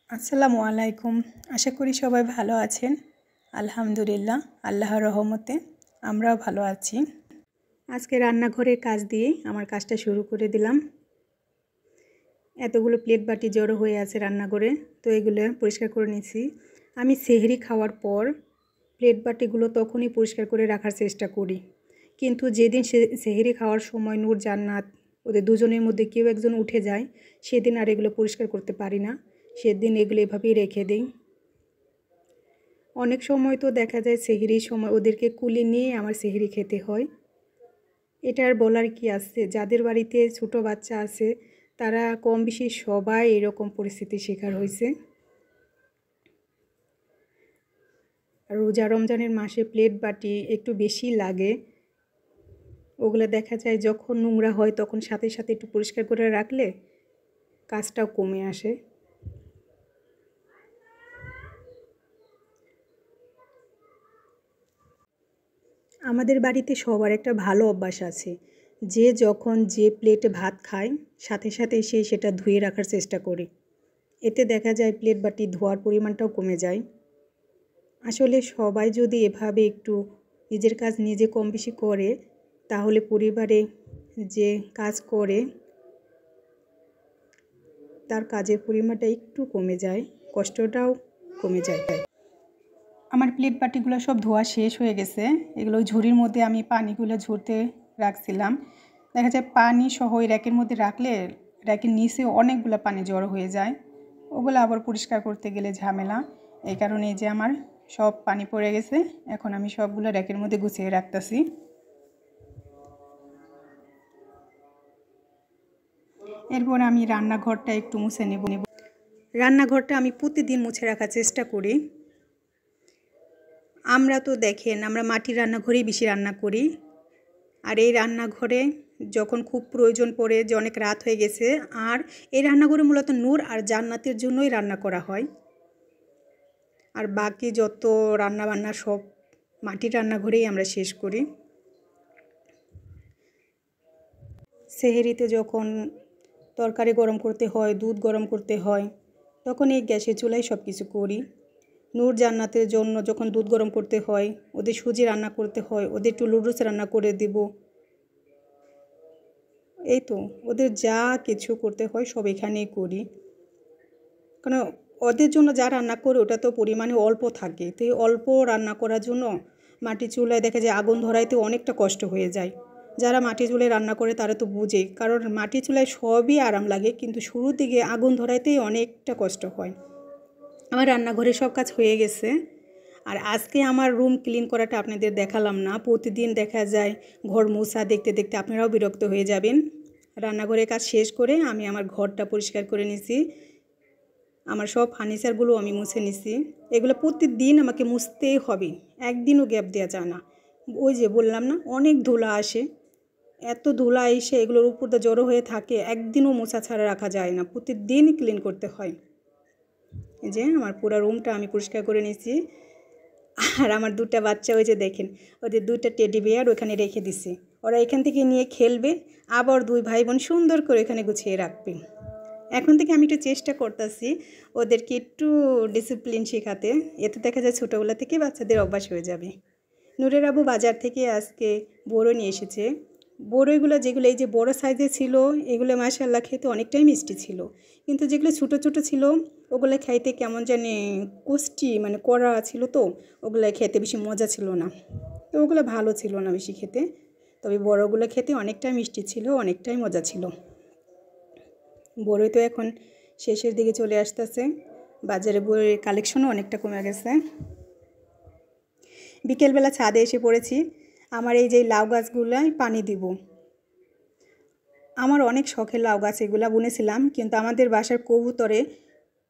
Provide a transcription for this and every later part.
আসসালামু আলাইকুম। আশা করি সবাই ভালো আছেন। আলহামদুলিল্লাহ, আল্লাহর রহমতে আমরাও ভালো আছি। আজকে রান্নাঘরের কাজ দিয়ে আমার কাজটা শুরু করে দিলাম। এতগুলো প্লেট বাটি জড়ো হয়ে আছে রান্নাঘরে, তো এগুলো পরিষ্কার করে নিয়েছি। আমি সেহরি খাওয়ার পর প্লেট বাটিগুলো তখনই পরিষ্কার করে রাখার চেষ্টা করি, কিন্তু যেদিন সেহরি খাওয়ার সময় নূর জান্নাত ওদের দুজনের মধ্যে কেউ একজন উঠে যায়, সেদিন আর এগুলো পরিষ্কার করতে পারি না। সেদিন এগুলো এভাবেই রেখে দিই। অনেক সময় তো দেখা যায় সেহরির সময় ওদেরকে কুলে নিয়ে আমার সেহরি খেতে হয়। এটা আর বলার কি আছে, যাদের বাড়িতে ছোট বাচ্চা আছে তারা কম বেশি সবাই এরকম পরিস্থিতির শিকার হয়েছে। আর রোজা রমজানের মাসে প্লেট বাটি একটু বেশি লাগে, ওগুলো দেখা যায় যখন নোংরা হয় তখন সাথে সাথে একটু পরিষ্কার করে রাখলে কাজটাও কমে আসে। আমাদের বাড়িতে সবার একটা ভালো অভ্যাস আছে, যে যখন যে প্লেটে ভাত খায় সাথে সাথে সে সেটা ধুয়ে রাখার চেষ্টা করে। এতে দেখা যায় প্লেট বাটি ধোয়ার পরিমাণটাও কমে যায়। আসলে সবাই যদি এভাবে একটু নিজের কাজ নিজে কম বেশি করে, তাহলে পরিবারে যে কাজ করে তার কাজের পরিমাণটা একটু কমে যায়, কষ্টটাও কমে যায়। আমার প্লেট বাটিগুলো সব ধোয়া শেষ হয়ে গেছে। এগুলো ঝুড়ির মধ্যে আমি পানিগুলো ঝরতে রাখছিলাম। দেখা যায় পানি সহ ওই র্যাকের মধ্যে রাখলে র্যাকের নিচে অনেকগুলো পানি জড়ো হয়ে যায়, ওগুলো আবার পরিষ্কার করতে গেলে ঝামেলা। এই কারণে যে আমার সব পানি পড়ে গেছে, এখন আমি সবগুলো র্যাকের মধ্যে গুছিয়ে রাখতেছি। এরপর আমি রান্নাঘরটা একটু মুছে নেব। রান্নাঘরটা আমি প্রতিদিন মুছে রাখার চেষ্টা করি। আমরা তো দেখেন আমরা মাটির রান্নাঘরেই বেশি রান্না করি, আর এই রান্নাঘরে যখন খুব প্রয়োজন পড়ে যে অনেক রাত হয়ে গেছে, আর এই রান্নাঘরে মূলত নূর আর জান্নাতের জন্যই রান্না করা হয়। আর বাকি যত রান্না বান্না সব মাটির রান্নাঘরেই আমরা শেষ করি। সেহরিতে যখন তরকারি গরম করতে হয়, দুধ গরম করতে হয়, তখন এই গ্যাসের চুলায় সব কিছু করি। নূর জান্নাতের জন্য যখন দুধ গরম করতে হয়, ওদের সুজি রান্না করতে হয়, ওদের একটু লুডুস রান্না করে দেব, এই তো ওদের যা কিছু করতে হয় সব এখানেই করি। কারণ ওদের জন্য যা রান্না করে ওটা তো পরিমাণে অল্প থাকে, তো এই অল্প রান্না করার জন্য মাটির চুলায় দেখা যায় আগুন ধরাইতে অনেকটা কষ্ট হয়ে যায়। যারা মাটির চুলায় রান্না করে তারা তো বুঝে, কারণ মাটির চুলায় সবই আরাম লাগে, কিন্তু শুরুর দিকে আগুন ধরাইতেই অনেকটা কষ্ট হয়। আমার রান্নাঘরে সব কাজ হয়ে গেছে। আর আজকে আমার রুম ক্লিন করাটা আপনাদের দেখালাম না। প্রতিদিন দেখা যায় ঘর মোছা দেখতে দেখতে আপনারাও বিরক্ত হয়ে যাবেন। রান্নাঘরের কাজ শেষ করে আমি আমার ঘরটা পরিষ্কার করে নিছি। আমার সব ফার্নিচারগুলো আমি মুছে নিছি। এগুলো প্রতিদিন আমাকে মুছতেই হবে, একদিনও গ্যাপ দেওয়া যায় না। ওই যে বললাম না, অনেক ধুলা আসে, এত ধুলা এসে এগুলোর উপর দিয়ে জড়ো হয়ে থাকে, একদিনও মোছা ছাড়া রাখা যায় না, প্রতিদিনই ক্লিন করতে হয়। এই যে আমার পুরো রুমটা আমি পরিষ্কার করে নিয়েছি। আর আমার দুটা বাচ্চা ওই যে দেখেন, ওদের দুইটা টেডি বিয়ার ওখানে রেখে দিছি, ওরা এখান থেকে নিয়ে খেলবে, আবার দুই ভাই বোন সুন্দর করে এখানে গুছিয়ে রাখবে। এখন থেকে আমি একটু চেষ্টা করতেছি ওদেরকে একটু ডিসিপ্লিন শেখাতে, এতে দেখা যায় ছোটোবেলা থেকে বাচ্চাদের অভ্যাস হয়ে যাবে। নূরের আবু বাজার থেকে আজকে বড়ো নিয়ে এসেছে। বড়ইগুলো যেগুলো এই যে বড় সাইজের ছিল, এগুলো মাশাআল্লাহ খেতে অনেকটাই মিষ্টি ছিল, কিন্তু যেগুলো ছোটো ছোটো ছিল ওগুলো খাইতে কেমন জানি কুষ্টি মানে কড়া ছিল, তো ওগুলো খেতে বেশি মজা ছিল না, তো ওগুলো ভালো ছিল না বেশি খেতে। তবে বড়গুলো খেতে অনেকটাই মিষ্টি ছিল, অনেকটাই মজা ছিল। বড়ই তো এখন শেষের দিকে চলে আসতেছে, বাজারে বইয়ের কালেকশনও অনেকটা কমে গেছে। বিকেলবেলা ছাদে এসে পড়েছি, আমার এই যে লাউ গাছগুলোয় পানি দিব। আমার অনেক শখের লাউ গাছ, এগুলো বুনেছিলাম, কিন্তু আমাদের বাসার কবুতরে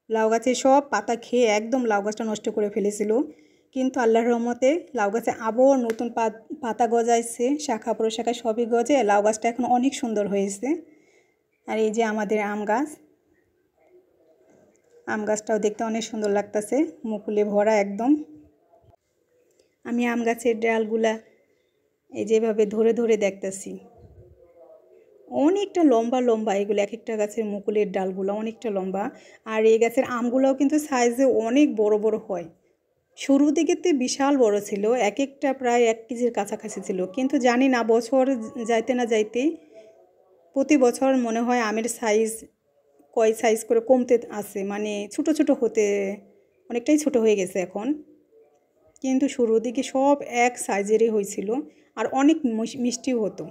লাউ গাছের সব পাতা খেয়ে একদম লাউ গাছটা নষ্ট করে ফেলেছিল। কিন্তু আল্লাহর রহমতে লাউ গাছে আবার নতুন পাতা গজাইছে, শাখা প্রশাখা সবই গজে লাউ গাছটা এখন অনেক সুন্দর হয়েছে। আর এই যে আমাদের আম গাছ, আম গাছটাও দেখতে অনেক সুন্দর লাগতেছে, মুকুলে ভরা একদম। আমি আম গাছের ডালগুলা এই যেভাবে ধরে ধরে দেখতেছি, অনেকটা লম্বা লম্বা এগুলো, এক একটা গাছের মুকুলের ডালগুলো অনেকটা লম্বা। আর এই গাছের আমগুলোও কিন্তু সাইজে অনেক বড় বড় হয়। শুরুর দিকেতে বিশাল বড় ছিল, এক একটা প্রায় 1 কেজির কাছাকাছি ছিল, কিন্তু জানি না বছর যাইতে না যাইতেই প্রতি বছর মনে হয় আমের সাইজ কয় সাইজ করে কমতে আছে, মানে ছোট ছোট হতে অনেকটাই ছোট হয়ে গেছে এখন। কিন্তু শুরুর দিকে সব এক সাইজেরই হয়েছিল আর অনেক মিষ্টিও হতো।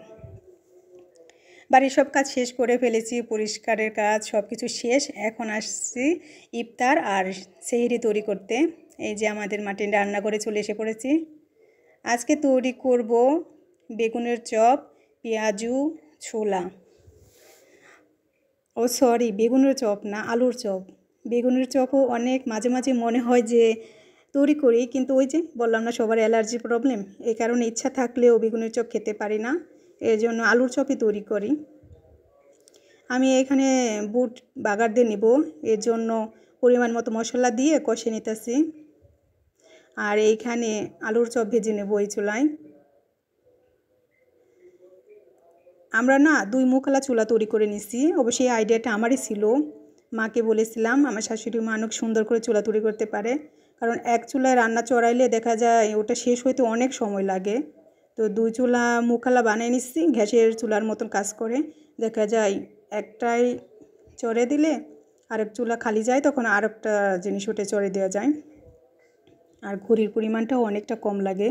বাড়ির সব কাজ শেষ করে ফেলেছি, পরিষ্কারের কাজ সব কিছু শেষ। এখন আসছি ইফতার আর সেহরি তৈরি করতে। এই যে আমাদের মাটির রান্না করে চলে এসে পড়েছি। আজকে তৈরি করব বেগুনের চপ, পেঁয়াজু, ছোলা। ও সরি, বেগুনের চপ না, আলুর চপ। বেগুনের চপও অনেক মাঝে মাঝে মনে হয় যে তৈরি করি, কিন্তু ওই যে বললাম না সবার অ্যালার্জি প্রবলেম, এই কারণে ইচ্ছা থাকলেও বেগুনের চপ খেতে পারি না, এর জন্য আলুর চপই তৈরি করি। আমি এখানে বুট বাগার দিয়ে নিব, এর জন্য পরিমাণ মতো মশলা দিয়ে কষে নিতেছি। আর এইখানে আলুর চপ ভেজে নেব এই চুলায়। আমরা না 2 মুখালা চুলা তৈরি করে নিছি, অবশ্যই এই আইডিয়াটা আমারই ছিল। মাকে বলেছিলাম আমার শাশুড়ি মা অনেক সুন্দর করে চুলা তৈরি করতে পারে, কারণ এক চুলায় রান্না চড়াইলে দেখা যায় ওটা শেষ হইতে অনেক সময় লাগে। তো 2 চুলা মুখালা বানিয়ে নিচ্ছি, গ্যাসের চুলার মতন কাজ করে। দেখা যায় একটাই চড়ে দিলে আরেক চুলা খালি যায়, তখন আরেকটা জিনিস ওটা চড়ে দেওয়া যায়, আর ঘুরির পরিমাণটাও অনেকটা কম লাগে।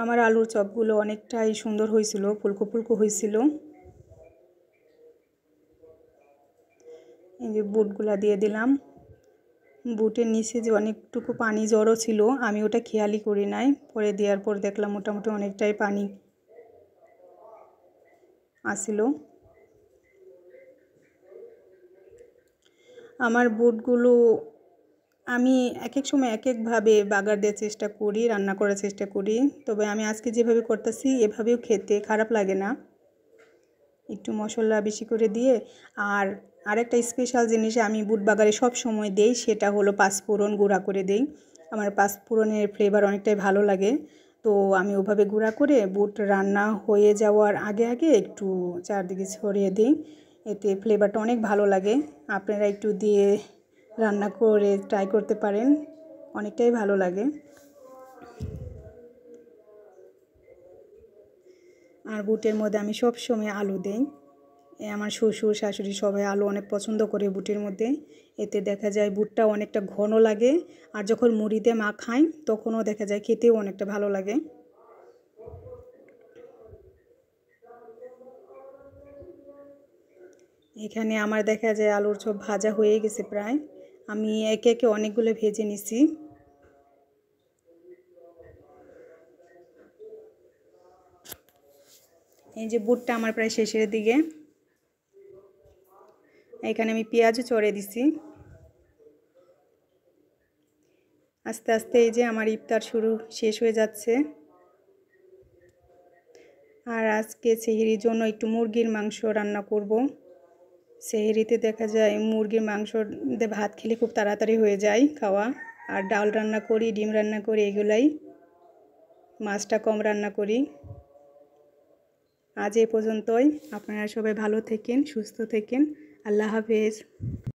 আমার আলুর চপগুলো অনেকটাই সুন্দর হয়েছিল, ফুলকো ফুলকো হয়েছিল। এই যে বুটগুলা দিয়ে দিলাম। বুটের নিচে যে অনেকটুকু পানি জড়ো ছিল, আমি ওটা খেয়ালই করি নাই, পরে দেওয়ার পর দেখলাম মোটামুটি অনেকটাই পানি আসিল। আমার বুটগুলো আমি এক এক সময় এক একভাবে বাগার দেওয়ার চেষ্টা করি, রান্না করার চেষ্টা করি, তবে আমি আজকে যেভাবে করতেছি এভাবেও খেতে খারাপ লাগে না, একটু মশলা বেশি করে দিয়ে। আর আরেকটা স্পেশাল জিনিস আমি বুট বাগারে সব সময় দেই, সেটা হলো পাঁচফোড়ন গুঁড়া করে দেই। আমার পাঁচফোড়নের ফ্লেভার অনেকটাই ভালো লাগে, তো আমি ওভাবে গুঁড়া করে বুট রান্না হয়ে যাওয়ার আগে আগে একটু চারদিকে ছড়িয়ে দিই, এতে ফ্লেভারটা অনেক ভালো লাগে। আপনারা একটু দিয়ে রান্না করে ট্রাই করতে পারেন, অনেকটাই ভালো লাগে। আর বুটের মধ্যে আমি সব সময় আলু দেই, আমার শ্বশুর শাশুড়ি সবাই আলু অনেক পছন্দ করে বুটের মধ্যে, এতে দেখা যায় বুটটা অনেকটা ঘন লাগে, আর যখন মুড়ি দিয়ে মাখাই তখনও দেখা যায় খেতেও অনেকটা ভালো লাগে। এখানে আমার দেখা যায় আলুর চপ ভাজা হয়ে গেছে প্রায়, আমি একে একে অনেকগুলো ভেজে নিছি। এই যে বুটটা আমার প্রায় শেষের দিকে, এখানে আমি পেঁয়াজও চড়ে দিছি। আস্তে আস্তে এই যে আমার ইফতার শেষ হয়ে যাচ্ছে। আর আজকে সেহরির জন্য একটু মুরগির মাংস রান্না করব। সেহরিতে দেখা যায় মুরগির মাংস দিয়ে ভাত খেলে খুব তাড়াতাড়ি হয়ে যায় খাওয়া। আর ডাল রান্না করি, ডিম রান্না করি, এগুলাই, মাছটা কম রান্না করি। আজ এ পর্যন্তই, আপনারা সবাই ভালো থাকেন, সুস্থ থাকেন, আল্লাহ হাফেজ।